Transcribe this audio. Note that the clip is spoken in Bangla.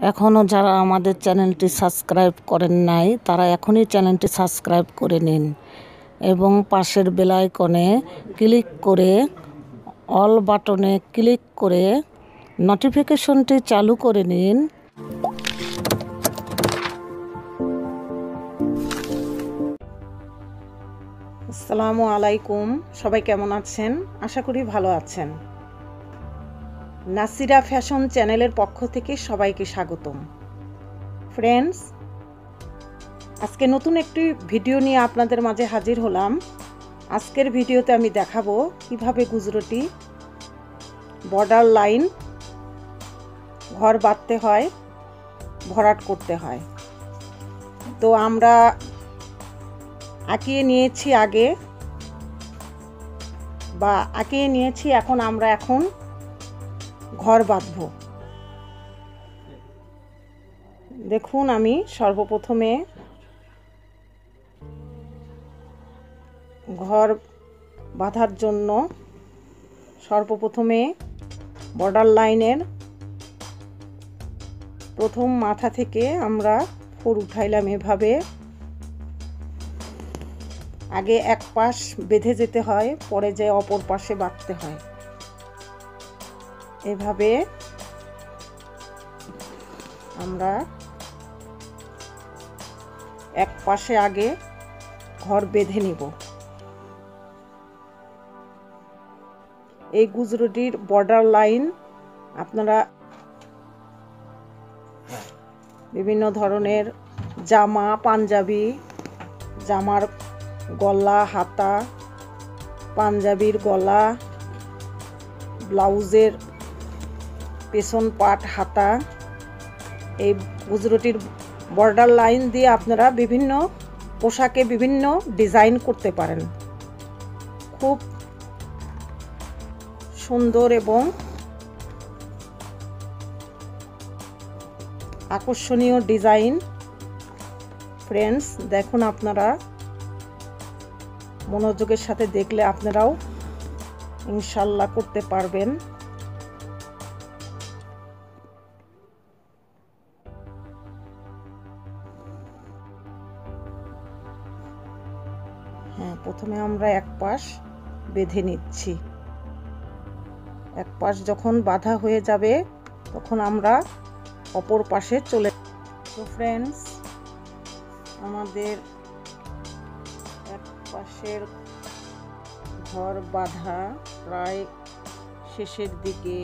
এখনও যারা আমাদের চ্যানেলটি সাবস্ক্রাইব করেন নাই তারা এখনই চ্যানেলটি সাবস্ক্রাইব করে নিন এবং পাশের বেল আইকনে ক্লিক করে অল বাটনে ক্লিক করে নোটিফিকেশনটি চালু করে নিন। আসসালামু আলাইকুম, সবাই কেমন আছেন? আশা করি ভালো আছেন। নাসিরা ফ্যাশন চ্যানেলের পক্ষ থেকে সবাইকে স্বাগতম। ফ্রেন্ডস, আজকে নতুন একটি ভিডিও নিয়ে আপনাদের মাঝে হাজির হলাম। আজকের ভিডিওতে আমি দেখাবো কিভাবে গুজরাটি বর্ডার লাইন ঘর বাঁধতে হয়, ভরাট করতে হয়। তো আমরা আঁকিয়ে নিয়েছি এখন আমরা ঘর বাঁধব। দেখুন, আমি সর্বপ্রথমে ঘর বাঁধার জন্য বর্ডার লাইনের প্রথম মাথা থেকে আমরা ফোর উঠাইলাম। এভাবে আগে এক পাশ বেঁধে যেতে হয়, পরে যে অপর পাশে বাঁধতে হয়। এভাবে আমরা এক পাশে আগে ঘর বেঁধে নিব। এই গুজরাটির বর্ডার লাইন আপনারা বিভিন্ন ধরনের জামা, পাঞ্জাবি, জামার গলা, হাতা, পাঞ্জাবির গলা, ব্লাউজের পেছন পাট, হাতা, এই গুজরাটির বর্ডার লাইন দিয়ে আপনারা বিভিন্ন পোশাকে বিভিন্ন ডিজাইন করতে পারেন। খুব সুন্দর এবং আকর্ষণীয় ডিজাইন। ফ্রেন্ডস, দেখুন, আপনারা মনোযোগের সাথে দেখলে আপনারাও ইনশাল্লাহ করতে পারবেন। প্রথমে আমরা এক পাশ বেঁধে নিচ্ছি। এক পাশ যখন বাঁধা হয়ে যাবে তখন আমরা অপর পাশে চলে। তো ফ্রেন্ডস, আমাদের এক পাশের ঘর বাঁধা প্রায় শেষের দিকে।